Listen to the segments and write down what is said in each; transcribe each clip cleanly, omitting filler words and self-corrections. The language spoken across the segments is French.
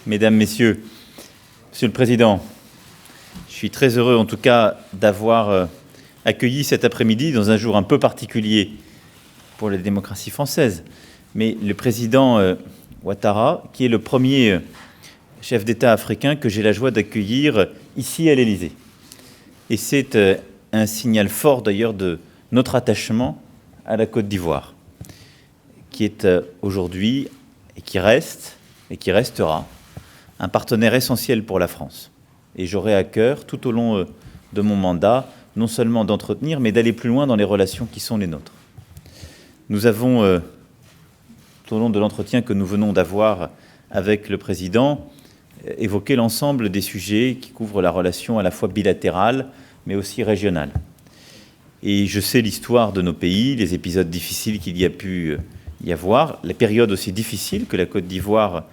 Mesdames, Messieurs, Monsieur le Président, je suis très heureux en tout cas d'avoir accueilli cet après-midi dans un jour un peu particulier pour la démocratie française, mais le président Ouattara, qui est le premier chef d'État africain que j'ai la joie d'accueillir ici à l'Élysée. Et c'est un signal fort d'ailleurs de notre attachement à la Côte d'Ivoire, qui est aujourd'hui et qui reste et qui restera un partenaire essentiel pour la France. Et j'aurai à cœur, tout au long de mon mandat, non seulement d'entretenir, mais d'aller plus loin dans les relations qui sont les nôtres. Nous avons, tout au long de l'entretien que nous venons d'avoir avec le président, évoqué l'ensemble des sujets qui couvrent la relation à la fois bilatérale, mais aussi régionale. Et je sais l'histoire de nos pays, les épisodes difficiles qu'il y a pu y avoir, la période aussi difficile que la Côte d'Ivoire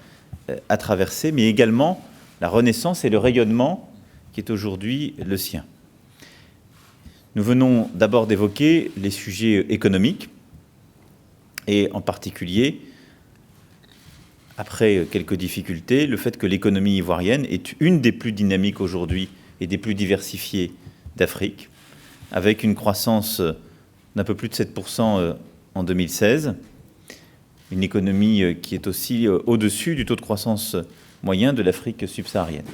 a traversée, mais également la renaissance et le rayonnement qui est aujourd'hui le sien. Nous venons d'abord d'évoquer les sujets économiques, et en particulier, après quelques difficultés, le fait que l'économie ivoirienne est une des plus dynamiques aujourd'hui et des plus diversifiées d'Afrique, avec une croissance d'un peu plus de 7% en 2016, une économie qui est aussi au-dessus du taux de croissance moyen de l'Afrique subsaharienne.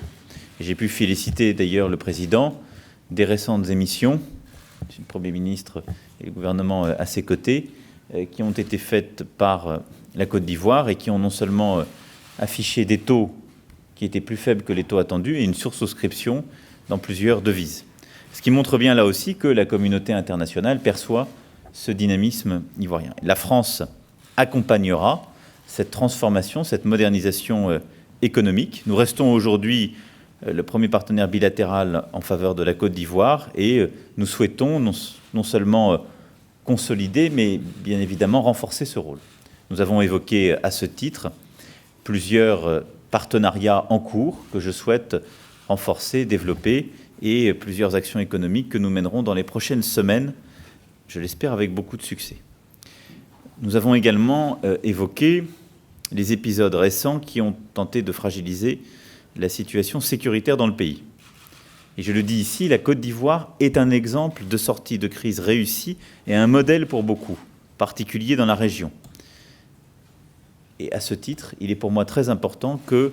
J'ai pu féliciter d'ailleurs le président des récentes émissions, le Premier ministre et le gouvernement à ses côtés, qui ont été faites par la Côte d'Ivoire et qui ont non seulement affiché des taux qui étaient plus faibles que les taux attendus et une sursouscription dans plusieurs devises. Ce qui montre bien là aussi que la communauté internationale perçoit ce dynamisme ivoirien. La France accompagnera cette transformation, cette modernisation économique. Nous restons aujourd'hui le premier partenaire bilatéral en faveur de la Côte d'Ivoire et nous souhaitons non seulement consolider, mais bien évidemment renforcer ce rôle. Nous avons évoqué à ce titre plusieurs partenariats en cours que je souhaite renforcer, développer, et plusieurs actions économiques que nous mènerons dans les prochaines semaines, je l'espère avec beaucoup de succès. Nous avons également évoqué les épisodes récents qui ont tenté de fragiliser la situation sécuritaire dans le pays. Et je le dis ici, la Côte d'Ivoire est un exemple de sortie de crise réussie et un modèle pour beaucoup, particulier dans la région. Et à ce titre, il est pour moi très important qu'on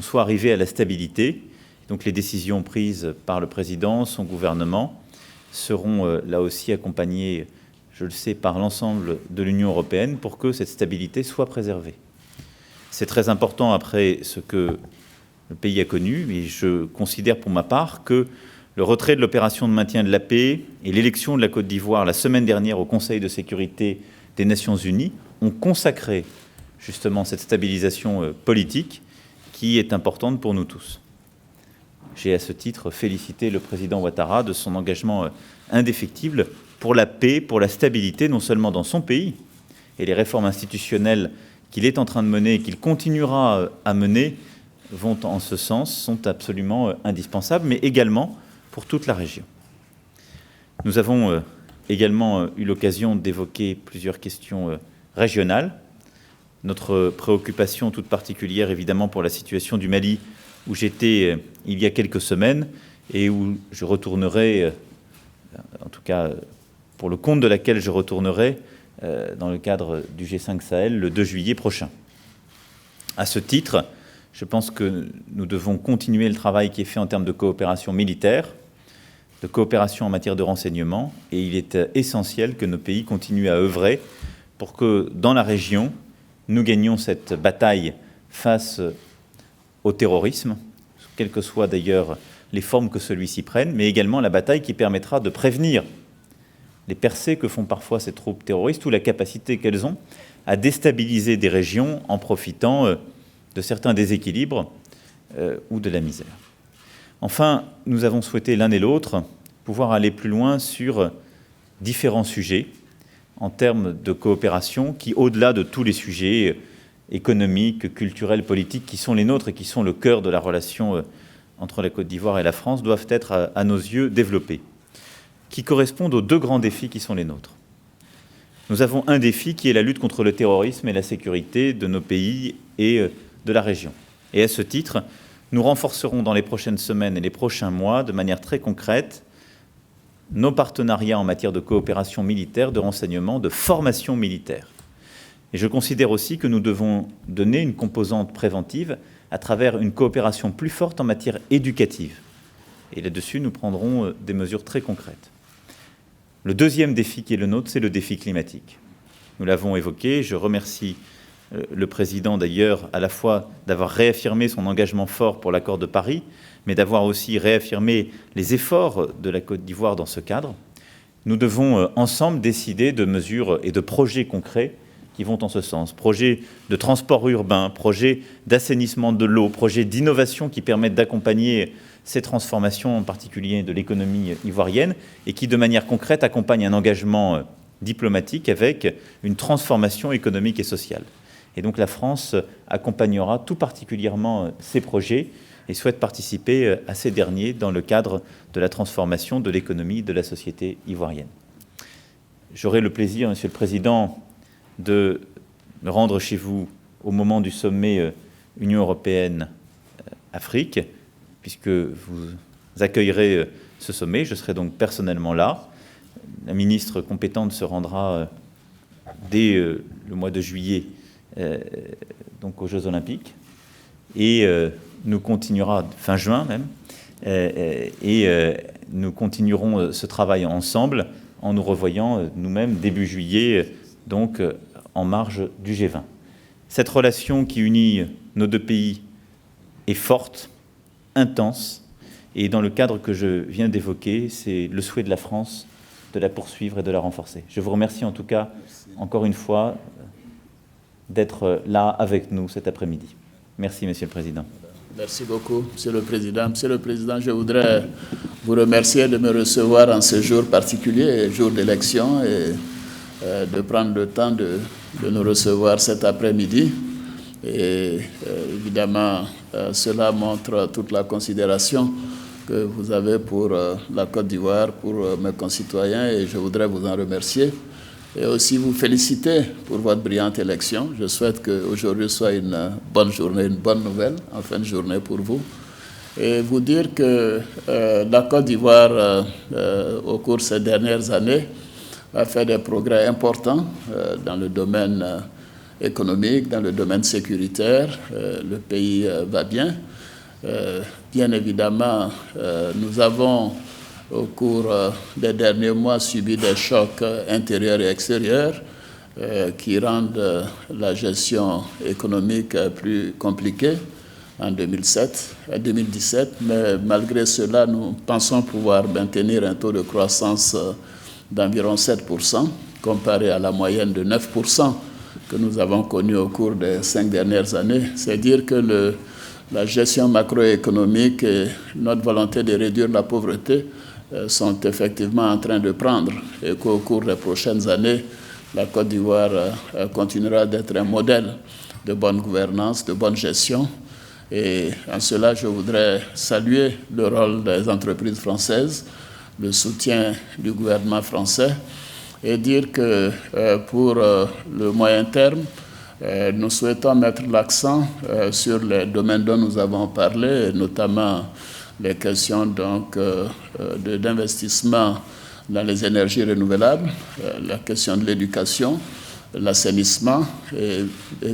soit arrivé à la stabilité. Donc les décisions prises par le président, son gouvernement, seront là aussi accompagnées, je le sais, par l'ensemble de l'Union européenne pour que cette stabilité soit préservée. C'est très important après ce que le pays a connu, et je considère pour ma part que le retrait de l'opération de maintien de la paix et l'élection de la Côte d'Ivoire la semaine dernière au Conseil de sécurité des Nations Unies ont consacré justement cette stabilisation politique qui est importante pour nous tous. J'ai à ce titre félicité le président Ouattara de son engagement indéfectible pour la paix, pour la stabilité, non seulement dans son pays, et les réformes institutionnelles qu'il est en train de mener et qu'il continuera à mener vont en ce sens, sont absolument indispensables, mais également pour toute la région. Nous avons également eu l'occasion d'évoquer plusieurs questions régionales. Notre préoccupation toute particulière, évidemment, pour la situation du Mali, où j'étais il y a quelques semaines et où je retournerai, en tout cas pour le compte de laquelle je retournerai dans le cadre du G5 Sahel le 2 juillet prochain. À ce titre, je pense que nous devons continuer le travail qui est fait en termes de coopération militaire, de coopération en matière de renseignement, et il est essentiel que nos pays continuent à œuvrer pour que, dans la région, nous gagnions cette bataille face au terrorisme, quelles que soient d'ailleurs les formes que celui-ci prenne, mais également la bataille qui permettra de prévenir les percées que font parfois ces troupes terroristes ou la capacité qu'elles ont à déstabiliser des régions en profitant de certains déséquilibres ou de la misère. Enfin, nous avons souhaité l'un et l'autre pouvoir aller plus loin sur différents sujets en termes de coopération qui, au-delà de tous les sujets économiques, culturels, politiques qui sont les nôtres et qui sont le cœur de la relation entre la Côte d'Ivoire et la France, doivent être à nos yeux développés, qui correspondent aux deux grands défis qui sont les nôtres. Nous avons un défi qui est la lutte contre le terrorisme et la sécurité de nos pays et de la région. Et à ce titre, nous renforcerons dans les prochaines semaines et les prochains mois, de manière très concrète, nos partenariats en matière de coopération militaire, de renseignement, de formation militaire. Et je considère aussi que nous devons donner une composante préventive à travers une coopération plus forte en matière éducative. Et là-dessus, nous prendrons des mesures très concrètes. Le deuxième défi qui est le nôtre, c'est le défi climatique. Nous l'avons évoqué, je remercie le président d'ailleurs à la fois d'avoir réaffirmé son engagement fort pour l'accord de Paris, mais d'avoir aussi réaffirmé les efforts de la Côte d'Ivoire dans ce cadre. Nous devons ensemble décider de mesures et de projets concrets qui vont en ce sens. Projets de transport urbain, projets d'assainissement de l'eau, projets d'innovation qui permettent d'accompagner ces transformations, en particulier de l'économie ivoirienne, et qui, de manière concrète, accompagnent un engagement diplomatique avec une transformation économique et sociale. Et donc la France accompagnera tout particulièrement ces projets et souhaite participer à ces derniers dans le cadre de la transformation de l'économie de la société ivoirienne. J'aurai le plaisir, Monsieur le Président, de me rendre chez vous au moment du sommet Union européenne-Afrique, puisque vous accueillerez ce sommet. Je serai donc personnellement là. La ministre compétente se rendra dès le mois de juillet donc aux Jeux Olympiques, et nous continuera, fin juin même, nous continuerons ce travail ensemble en nous revoyant nous-mêmes début juillet, donc en marge du G20. Cette relation qui unit nos deux pays est forte, intense, et dans le cadre que je viens d'évoquer, c'est le souhait de la France de la poursuivre et de la renforcer. Je vous remercie en tout cas, encore une fois, d'être là avec nous cet après-midi. Merci, Monsieur le Président. Merci beaucoup, Monsieur le Président. Monsieur le Président, je voudrais vous remercier de me recevoir en ce jour particulier, jour d'élection, et de prendre le temps de nous recevoir cet après-midi. Et évidemment, cela montre toute la considération que vous avez pour la Côte d'Ivoire, pour mes concitoyens, et je voudrais vous en remercier. Et aussi vous féliciter pour votre brillante élection. Je souhaite qu'aujourd'hui soit une bonne journée, une bonne nouvelle en fin de journée pour vous. Et vous dire que la Côte d'Ivoire, au cours de ces dernières années, a fait des progrès importants dans le domaine économique, dans le domaine sécuritaire. Le pays va bien. Bien évidemment, nous avons au cours des derniers mois subi des chocs intérieurs et extérieurs qui rendent la gestion économique plus compliquée en 2017. Mais malgré cela, nous pensons pouvoir maintenir un taux de croissance d'environ 7%, comparé à la moyenne de 9% que nous avons connue au cours des 5 dernières années. C'est dire que la gestion macroéconomique et notre volonté de réduire la pauvreté sont effectivement en train de prendre, et qu'au cours des prochaines années, la Côte d'Ivoire continuera d'être un modèle de bonne gouvernance, de bonne gestion. Et en cela, je voudrais saluer le rôle des entreprises françaises, le soutien du gouvernement français, et dire que pour le moyen terme, nous souhaitons mettre l'accent sur les domaines dont nous avons parlé, notamment les questions donc d'investissement dans les énergies renouvelables, la question de l'éducation, l'assainissement, et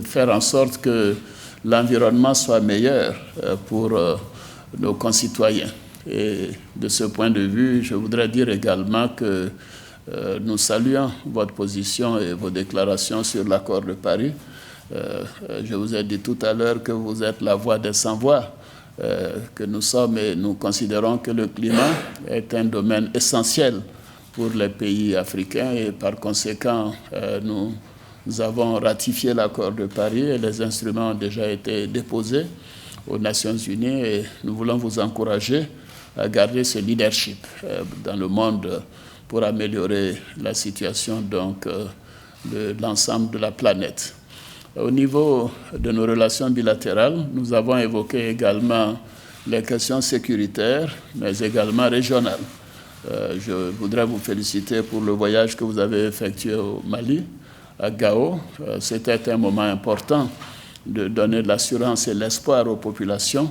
faire en sorte que l'environnement soit meilleur pour nos concitoyens. Et de ce point de vue, je voudrais dire également que nous saluons votre position et vos déclarations sur l'accord de Paris. Je vous ai dit tout à l'heure que vous êtes la voix des sans-voix que nous sommes, et nous considérons que le climat est un domaine essentiel pour les pays africains, et par conséquent, nous avons ratifié l'accord de Paris et les instruments ont déjà été déposés aux Nations Unies, et nous voulons vous encourager à garder ce leadership dans le monde pour améliorer la situation donc, de l'ensemble de la planète. Au niveau de nos relations bilatérales, nous avons évoqué également les questions sécuritaires, mais également régionales. Je voudrais vous féliciter pour le voyage que vous avez effectué au Mali, à Gao. C'était un moment important de donner de l'assurance et l'espoir aux populations,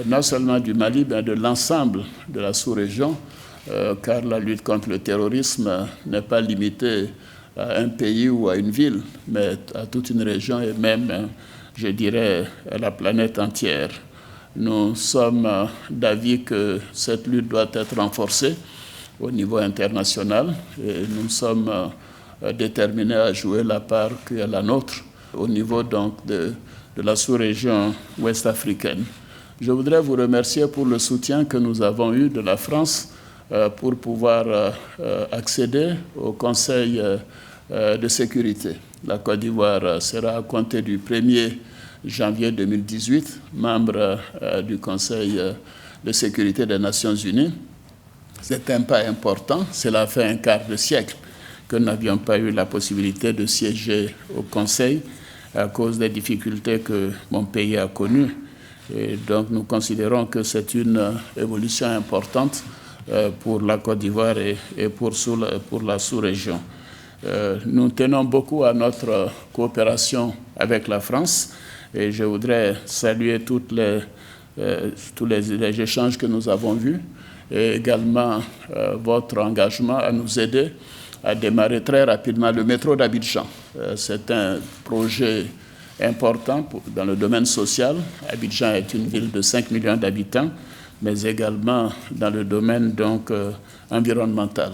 non seulement du Mali, mais de l'ensemble de la sous-région, car la lutte contre le terrorisme n'est pas limitée à un pays ou à une ville, mais à toute une région et même, je dirais, à la planète entière. Nous sommes d'avis que cette lutte doit être renforcée au niveau international et nous sommes déterminés à jouer la part qui est la nôtre au niveau donc de la sous-région ouest-africaine. Je voudrais vous remercier pour le soutien que nous avons eu de la France pour pouvoir accéder au Conseil de sécurité. La Côte d'Ivoire sera à compter du 1er janvier 2018 membre du Conseil de sécurité des Nations Unies. C'est un pas important. Cela fait un quart de siècle que nous n'avions pas eu la possibilité de siéger au Conseil à cause des difficultés que mon pays a connues. Et donc nous considérons que c'est une évolution importante pour la Côte d'Ivoire et pour la sous-région. Nous tenons beaucoup à notre coopération avec la France et je voudrais saluer tous les échanges que nous avons vus et également votre engagement à nous aider à démarrer très rapidement le métro d'Abidjan. C'est un projet important dans le domaine social. Abidjan est une ville de 5 millions d'habitants, mais également dans le domaine donc, environnemental,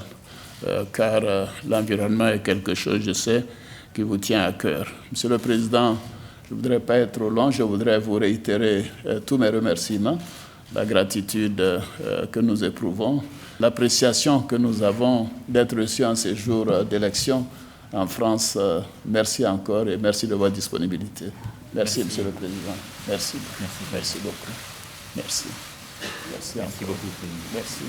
car l'environnement est quelque chose, je sais, qui vous tient à cœur. Monsieur le Président, je ne voudrais pas être trop long, je voudrais vous réitérer tous mes remerciements, la gratitude que nous éprouvons, l'appréciation que nous avons d'être reçus en ces jours d'élection en France. Merci encore et merci de votre disponibilité. Merci, Monsieur le Président. Merci. Merci beaucoup. Merci. Merci beaucoup. Merci.